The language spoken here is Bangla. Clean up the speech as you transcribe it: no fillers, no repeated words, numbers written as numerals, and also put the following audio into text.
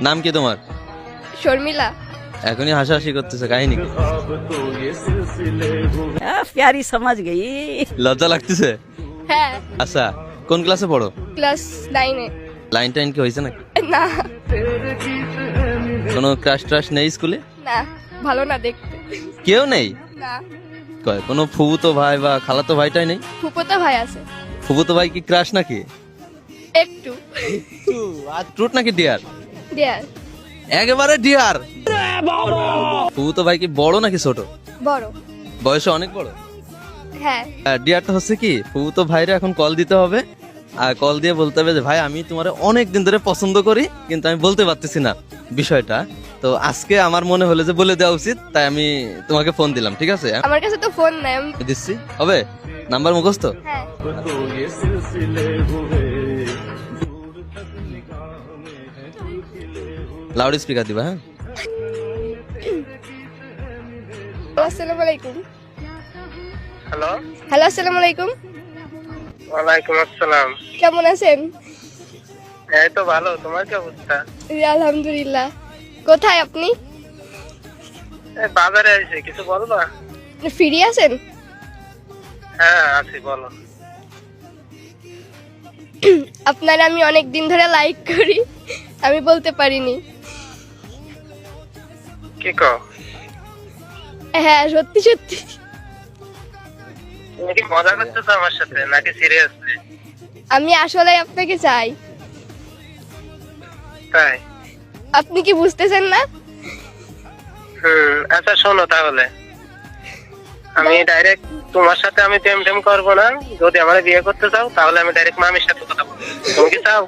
নাম কি তোমার? শর্মিলা। এখনই হাসাহাসি করতেছে, কাহিনী কি? प्यारी समझ गई। লজ্জা লাগতেছে? হ্যাঁ, আচ্ছা, কোন ক্লাসে পড়ো? ক্লাস 9-এ। লাইন টাইন কি হয়েছে নাকি? না কোনো ক্রাশ ট্রাশ নেই স্কুলে? না, ভালো না দেখতে। কেউ নেই? না, কয় কোনো ফুফুতো ভাই বা খালাতো ভাইটাই নেই? ফুফুতো ভাই আছে ফুফুতো ভাই কি ক্রাশ নাকি? একটু। আর ট্রুট নাকি ডিয়ার? ডিয়ার। একেবারে ডিয়ার। ফুফুতো ভাই কি বড় নাকি ছোট? বড়। বয়সে অনেক বড়? হ্যাঁ। ডিয়ারটা হচ্ছে কি, ফুফুতো ভাইরা এখন কল দিতে হবে, আর কল দিয়ে বলতে হবে যে ভাই আমি তোমারে অনেক দিন ধরে পছন্দ করি, কিন্তু আমি বলতে পারতেছি না বিষয়টা। তো আজকে আমার মনে হলো যে বলে দেওয়া উচিত, তাই আমি তোমাকে ফোন দিলাম। ঠিক আছে? আমার কাছে তো ফোন নাই। দিচ্ছি, হবে? নাম্বার মুখস্থ? হ্যাঁ। লাউড স্পিকার দিবা? হ্যাঁ। আসসালামু আলাইকুম। হ্যালো। হ্যালো, আসসালামু আলাইকুম। ওয়ালাইকুম আসসালাম। কেমন আছেন? এই তো ভালো, তোমার কি অবস্থা? জি, আলহামদুলিল্লাহ। কোথায় আপনি? এই বাজারে আইছি, কিছু বলো না? ফ্রি আছেন? হ্যাঁ আছি, বলো। আপনার আমি অনেক দিন ধরে লাইক করি, আমি বলতে পারিনি। কি কও? হ্যাঁ, সত্যি সত্যি। তুমি কি মজা করতেছো আমার সাথে নাকি সিরিয়াসলি? আমি আসলে আপনাকে চাই। তাই? আপনি কি বুঝতেছেন না? আচ্ছা শোনো তাহলে, আমি ডাইরেক্ট তোমার সাথে আমি প্রেম টেম করবো না। যদি আমার বিয়ে করতে চাও তাহলে আমি ডাইরেক্ট মামির সাথে কথা বলবো। তুমি কি চাও?